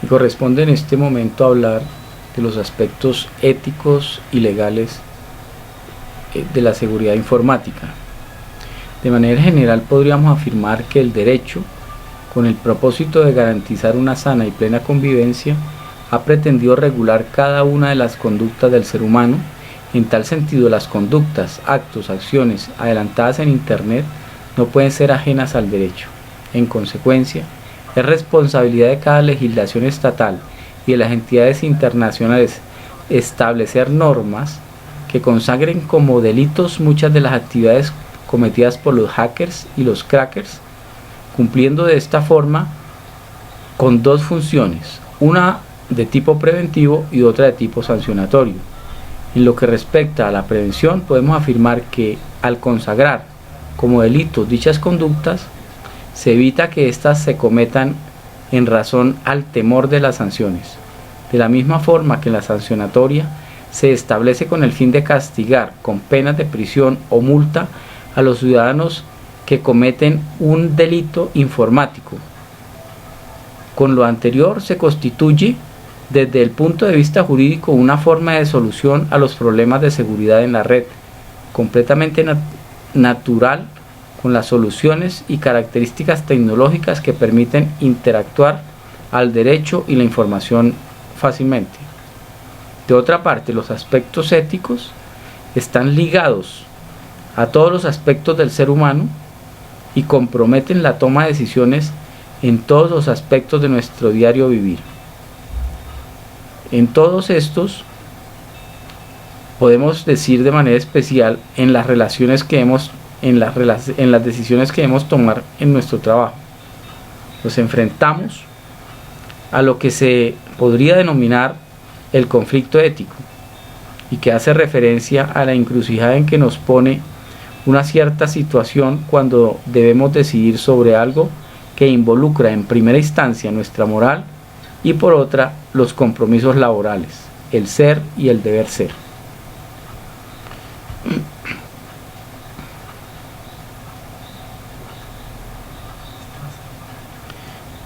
Me corresponde en este momento hablar de los aspectos éticos y legales de la seguridad informática. De manera general podríamos afirmar que el derecho, con el propósito de garantizar una sana y plena convivencia, ha pretendido regular cada una de las conductas del ser humano. En tal sentido, las conductas, actos, acciones adelantadas en Internet no pueden ser ajenas al derecho. En consecuencia, es responsabilidad de cada legislación estatal y de las entidades internacionales establecer normas que consagren como delitos muchas de las actividades cometidas por los hackers y los crackers, cumpliendo de esta forma con dos funciones, una de tipo preventivo y otra de tipo sancionatorio. En lo que respecta a la prevención, podemos afirmar que al consagrar como delitos dichas conductas, se evita que éstas se cometan en razón al temor de las sanciones. De la misma forma que en la sancionatoria se establece con el fin de castigar con penas de prisión o multa a los ciudadanos que cometen un delito informático. Con lo anterior se constituye desde el punto de vista jurídico una forma de solución a los problemas de seguridad en la red, completamente natural, con las soluciones y características tecnológicas que permiten interactuar al derecho y la información fácilmente. De otra parte, los aspectos éticos están ligados a todos los aspectos del ser humano y comprometen la toma de decisiones en todos los aspectos de nuestro diario vivir. En todos estos podemos decir de manera especial en las relaciones que en las decisiones que debemos tomar en nuestro trabajo. Nos enfrentamos a lo que se podría denominar el conflicto ético y que hace referencia a la encrucijada en que nos pone una cierta situación cuando debemos decidir sobre algo que involucra en primera instancia nuestra moral y por otra los compromisos laborales, el ser y el deber ser.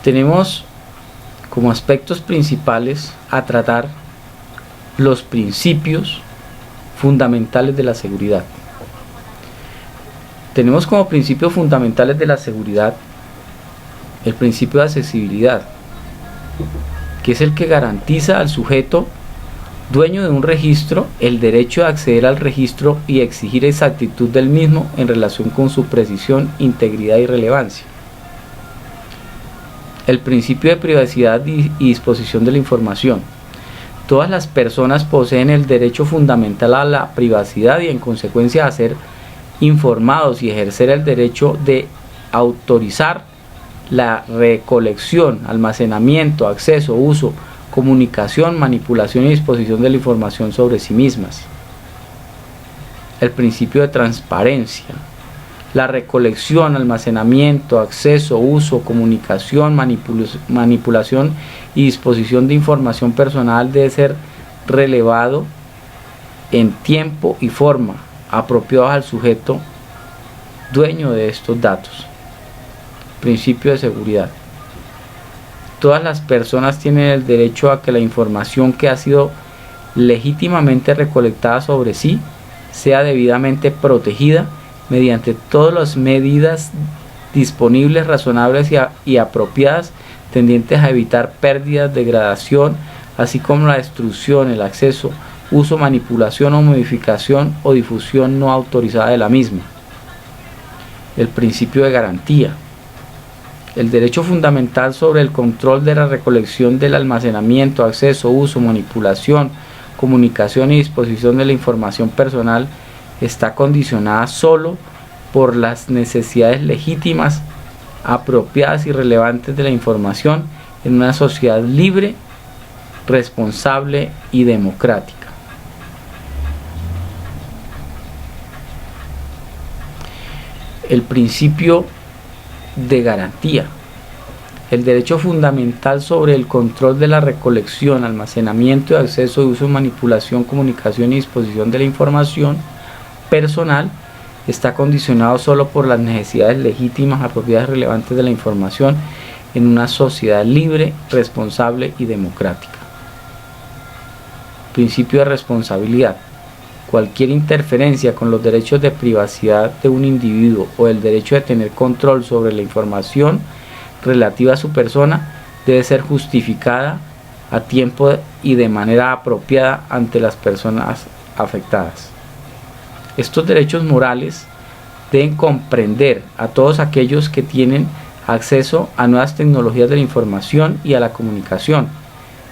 Tenemos como aspectos principales a tratar los principios fundamentales de la seguridad. Tenemos como principios fundamentales de la seguridad el principio de accesibilidad, que es el que garantiza al sujeto dueño de un registro el derecho de acceder al registro y exigir exactitud del mismo en relación con su precisión, integridad y relevancia. El principio de privacidad y disposición de la información. Todas las personas poseen el derecho fundamental a la privacidad y en consecuencia a ser informados y ejercer el derecho de autorizar la recolección, almacenamiento, acceso, uso, comunicación, manipulación y disposición de la información sobre sí mismas. El principio de transparencia. La recolección, almacenamiento, acceso, uso, comunicación, manipulación y disposición de información personal debe ser relevado en tiempo y forma apropiados al sujeto dueño de estos datos. Principio de seguridad. Todas las personas tienen el derecho a que la información que ha sido legítimamente recolectada sobre sí sea debidamente protegida mediante todas las medidas disponibles, razonables y apropiadas, tendientes a evitar pérdidas, degradación, así como la destrucción, el acceso, uso, manipulación o modificación o difusión no autorizada de la misma. El principio de garantía. El derecho fundamental sobre el control de la recolección, del almacenamiento, acceso, uso, manipulación, comunicación y disposición de la información personal está condicionada solo por las necesidades legítimas, apropiadas y relevantes de la información en una sociedad libre, responsable y democrática. El principio de garantía. El derecho fundamental sobre el control de la recolección, almacenamiento, acceso, uso, manipulación, comunicación y disposición de la información personal está condicionado solo por las necesidades legítimas, apropiadas y relevantes de la información en una sociedad libre, responsable y democrática. Principio de responsabilidad. Cualquier interferencia con los derechos de privacidad de un individuo o el derecho de tener control sobre la información relativa a su persona debe ser justificada a tiempo y de manera apropiada ante las personas afectadas. Estos derechos morales deben comprender a todos aquellos que tienen acceso a nuevas tecnologías de la información y a la comunicación,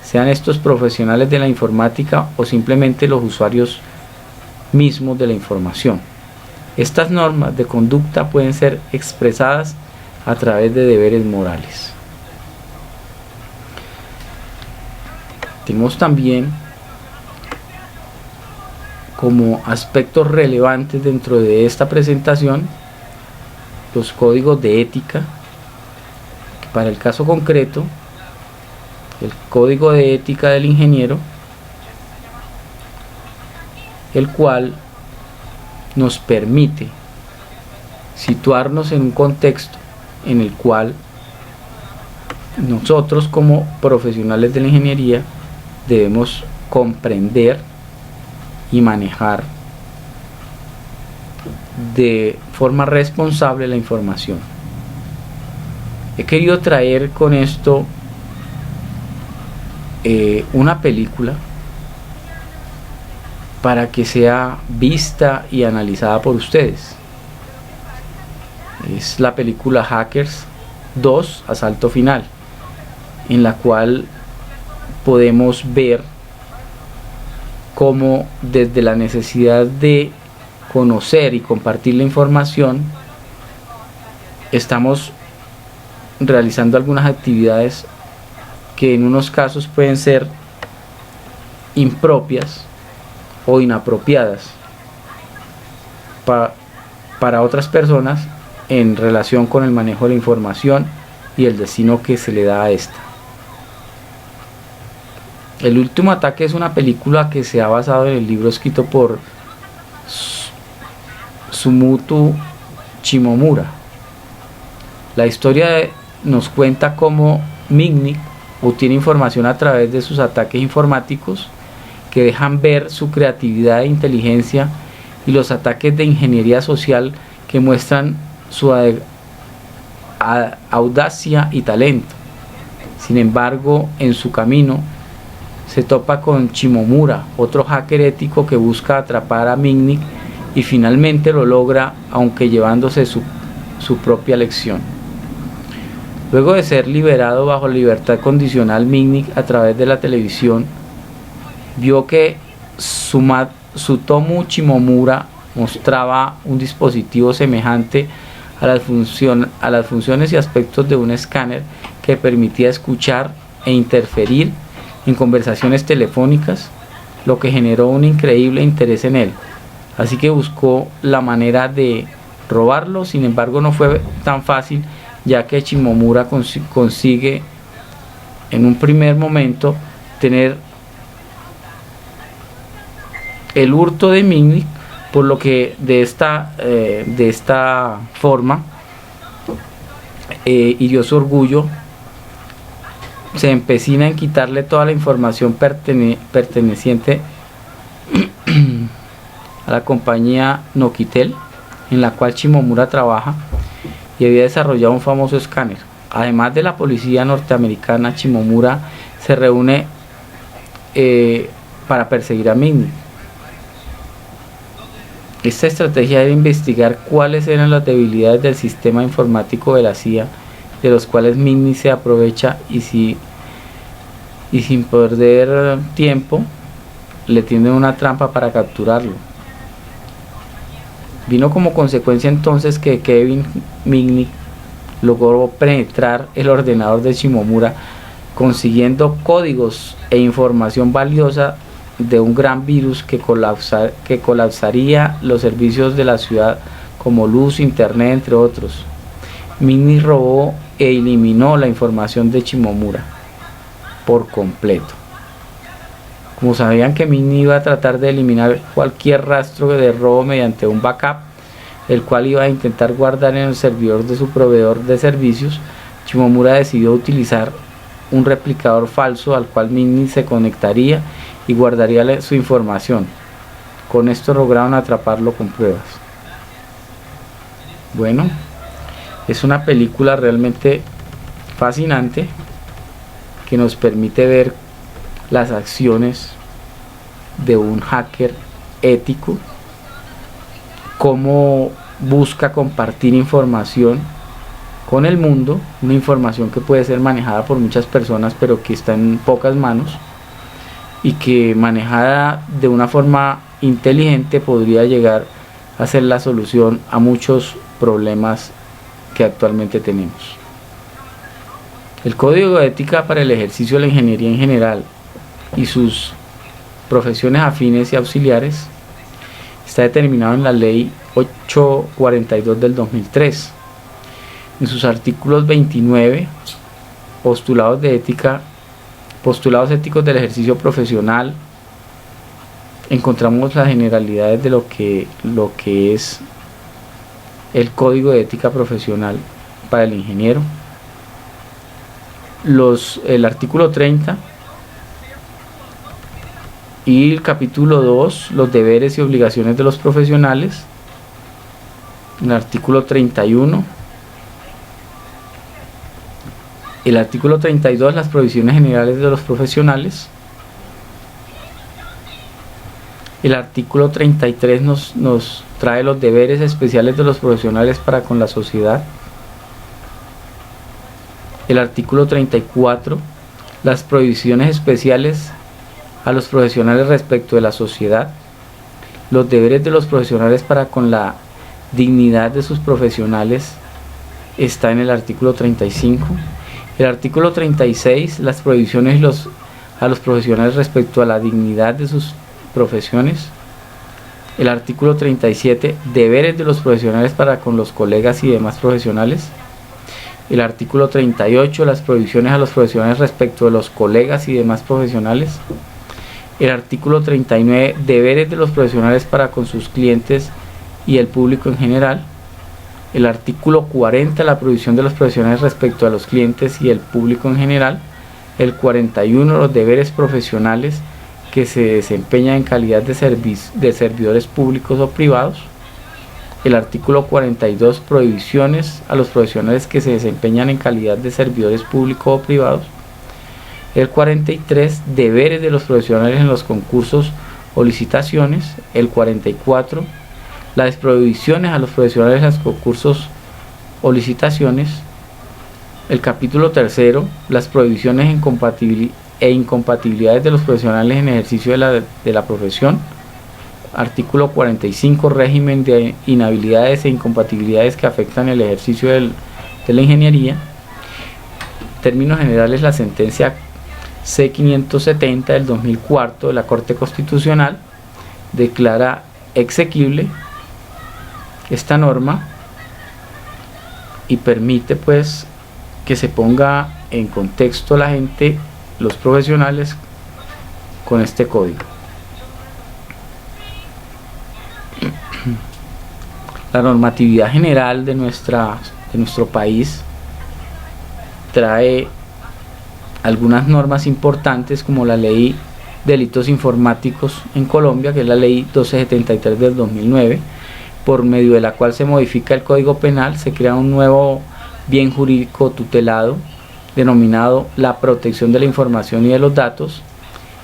sean estos profesionales de la informática o simplemente los usuarios mismos de la información. Estas normas de conducta pueden ser expresadas a través de deberes morales. Tenemos también como aspectos relevantes dentro de esta presentación los códigos de ética, que para el caso concreto, el código de ética del ingeniero, el cual nos permite situarnos en un contexto en el cual nosotros como profesionales de la ingeniería debemos comprender y manejar de forma responsable la información. He querido traer con esto una película para que sea vista y analizada por ustedes. Es la película Hackers 2, Asalto Final, en la cual podemos ver cómo desde la necesidad de conocer y compartir la información estamos realizando algunas actividades que en unos casos pueden ser impropias o inapropiadas para otras personas en relación con el manejo de la información y el destino que se le da a esta. El último ataque es una película que se ha basado en el libro escrito por Sumoto Shimomura. La historia nos cuenta cómo Mitnick obtiene información a través de sus ataques informáticos que dejan ver su creatividad e inteligencia, y los ataques de ingeniería social que muestran su audacia y talento. Sin embargo, en su camino se topa con Shimomura, otro hacker ético que busca atrapar a Mitnick y finalmente lo logra, aunque llevándose su propia lección. Luego de ser liberado bajo libertad condicional, Mitnick, a través de la televisión, vio que Tsutomu Shimomura mostraba un dispositivo semejante a las funciones y aspectos de un escáner que permitía escuchar e interferir en conversaciones telefónicas, lo que generó un increíble interés en él. Así que buscó la manera de robarlo. Sin embargo, no fue tan fácil, ya que Shimomura consigue en un primer momento tener el hurto de Mitnick, por lo que de esta forma hirió su orgullo, se empecina en quitarle toda la información perteneciente a la compañía Nokitel, en la cual Shimomura trabaja y había desarrollado un famoso escáner. Además de la policía norteamericana, Shimomura se reúne para perseguir a Mitnick. Esta estrategia era investigar cuáles eran las debilidades del sistema informático de la CIA, de los cuales Mitnick se aprovecha, y sin perder tiempo le tienden una trampa para capturarlo. Vino como consecuencia entonces que Kevin Mitnick logró penetrar el ordenador de Shimomura, consiguiendo códigos e información valiosa de un gran virus que colapsaría los servicios de la ciudad como luz, internet, entre otros. Mitnick robó e eliminó la información de Shimomura por completo. Como sabían que Mitnick iba a tratar de eliminar cualquier rastro de robo mediante un backup, el cual iba a intentar guardar en el servidor de su proveedor de servicios, Shimomura decidió utilizar un replicador falso al cual Minnie se conectaría y guardaría su información. Con esto lograron atraparlo con pruebas. Bueno, es una película realmente fascinante que nos permite ver las acciones de un hacker ético, cómo busca compartir información con el mundo, una información que puede ser manejada por muchas personas pero que está en pocas manos, y que manejada de una forma inteligente podría llegar a ser la solución a muchos problemas que actualmente tenemos. El código de ética para el ejercicio de la ingeniería en general y sus profesiones afines y auxiliares está determinado en la ley 842 del 2003. En sus artículos 29, postulados éticos del ejercicio profesional, encontramos las generalidades de lo que es el código de ética profesional para el ingeniero. El artículo 30 y el capítulo 2, los deberes y obligaciones de los profesionales. El artículo 31, el artículo 32, las provisiones generales de los profesionales. El artículo 33 nos trae los deberes especiales de los profesionales para con la sociedad. El artículo 34, las provisiones especiales a los profesionales respecto de la sociedad. Los deberes de los profesionales para con la dignidad de sus profesionales está en el artículo 35. El artículo 36, las provisiones a los profesionales respecto a la dignidad de sus profesiones. El artículo 37, deberes de los profesionales para con los colegas y demás profesionales. El artículo 38, las provisiones a los profesionales respecto de los colegas y demás profesionales. El artículo 39, deberes de los profesionales para con sus clientes y el público en general. El artículo 40, la provisión de los profesionales respecto a los clientes y el público en general. El 41, los deberes profesionales que se desempeñan en calidad de servidores públicos o privados. El artículo 42, prohibiciones a los profesionales que se desempeñan en calidad de servidores públicos o privados. El 43, deberes de los profesionales en los concursos o licitaciones. El 44, las prohibiciones a los profesionales en los concursos o licitaciones. El capítulo 3, las prohibiciones e incompatibilidades de los profesionales en ejercicio de la profesión. Artículo 45, régimen de inhabilidades e incompatibilidades que afectan el ejercicio de la ingeniería. En términos generales, la sentencia C570 del 2004 de la Corte Constitucional declara exequible esta norma y permite pues que se ponga en contexto la gente, los profesionales, con este código. La normatividad general de nuestro país trae algunas normas importantes, como la ley de delitos informáticos en Colombia, que es la ley 1273 del 2009, por medio de la cual se modifica el Código Penal, se crea un nuevo bien jurídico tutelado denominado la protección de la información y de los datos,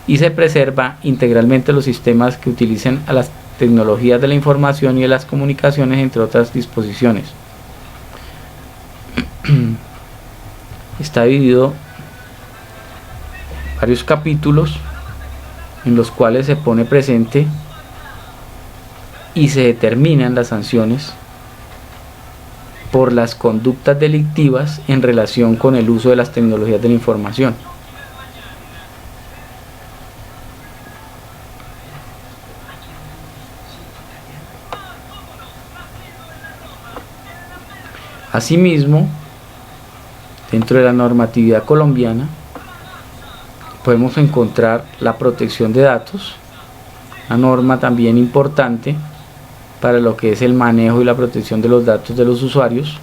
y se preserva integralmente los sistemas que utilicen a las tecnologías de la información y de las comunicaciones, entre otras disposiciones. Está dividido en varios capítulos en los cuales se pone presente y se determinan las sanciones por las conductas delictivas en relación con el uso de las tecnologías de la información. Asimismo, dentro de la normatividad colombiana podemos encontrar la protección de datos, una norma también importante para lo que es el manejo y la protección de los datos de los usuarios.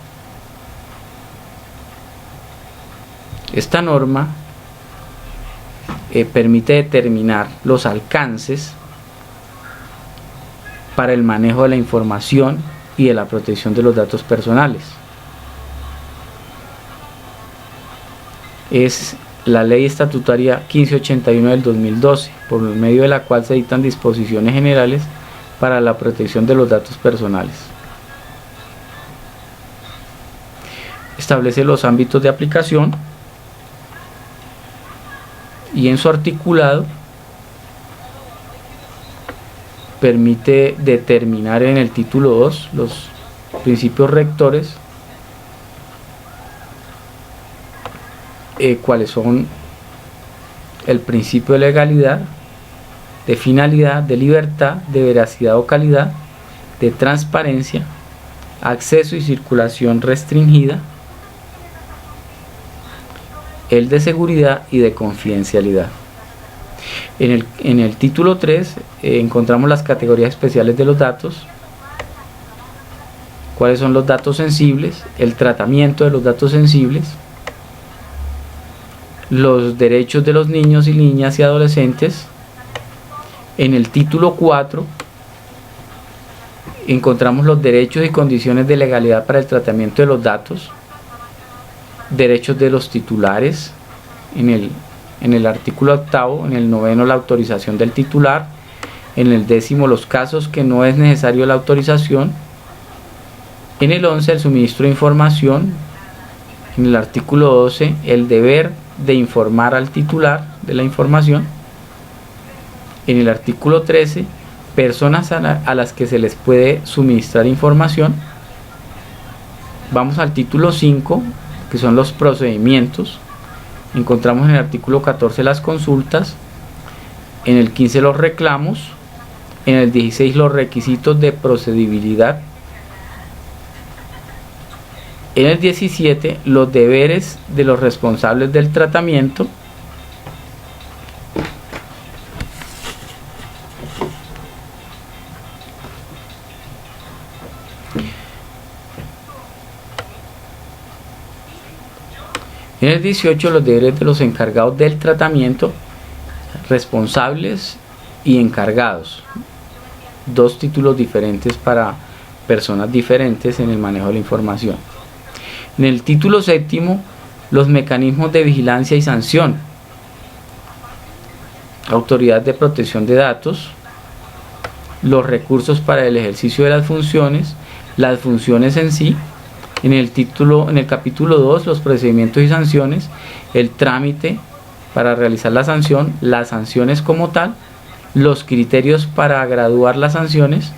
Esta norma permite determinar los alcances para el manejo de la información y de la protección de los datos personales. Es la Ley Estatutaria 1581 del 2012, por medio de la cual se dictan disposiciones generales para la protección de los datos personales. Establece los ámbitos de aplicación y en su articulado permite determinar en el título 2 los principios rectores, cuáles son el principio de legalidad, de finalidad, de libertad, de veracidad o calidad, de transparencia, acceso y circulación restringida, el de seguridad y de confidencialidad. En el título 3 encontramos las categorías especiales de los datos, cuáles son los datos sensibles, el tratamiento de los datos sensibles, los derechos de los niños y niñas y adolescentes. En el título 4 encontramos los derechos y condiciones de legalidad para el tratamiento de los datos, derechos de los titulares, en el artículo 8, en el 9 la autorización del titular, en el 10 los casos que no es necesario la autorización, en el 11 el suministro de información, en el artículo 12 el deber de informar al titular de la información, en el artículo 13 personas a las que se les puede suministrar información. Vamos al título 5, que son los procedimientos. Encontramos en el artículo 14 las consultas, en el 15 los reclamos, en el 16 los requisitos de procedibilidad, en el 17 los deberes de los responsables del tratamiento, en el 18 los deberes de los encargados del tratamiento, responsables y encargados, dos títulos diferentes para personas diferentes en el manejo de la información. En el título 7 los mecanismos de vigilancia y sanción, autoridad de protección de datos, los recursos para el ejercicio de las funciones en sí. En el capítulo 2, los procedimientos y sanciones, el trámite para realizar la sanción, las sanciones como tal, los criterios para graduar las sanciones,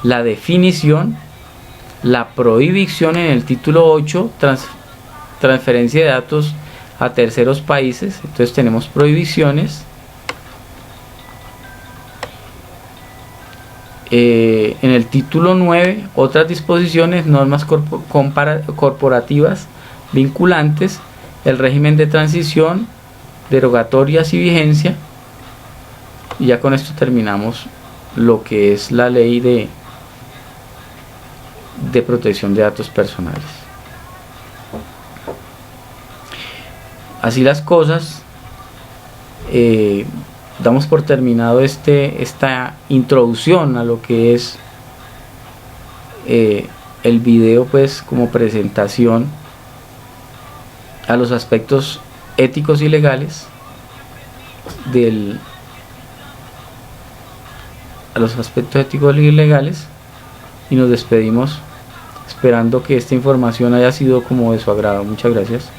la definición, la prohibición en el título 8, transferencia de datos a terceros países. Entonces tenemos prohibiciones. En el título 9, otras disposiciones, normas corporativas vinculantes, el régimen de transición, derogatorias y vigencia. Y ya con esto terminamos lo que es la ley de protección de datos personales. Así las cosas, damos por terminado esta introducción a lo que es el video, pues como presentación a los aspectos éticos y legales y nos despedimos esperando que esta información haya sido como de su agrado. Muchas gracias.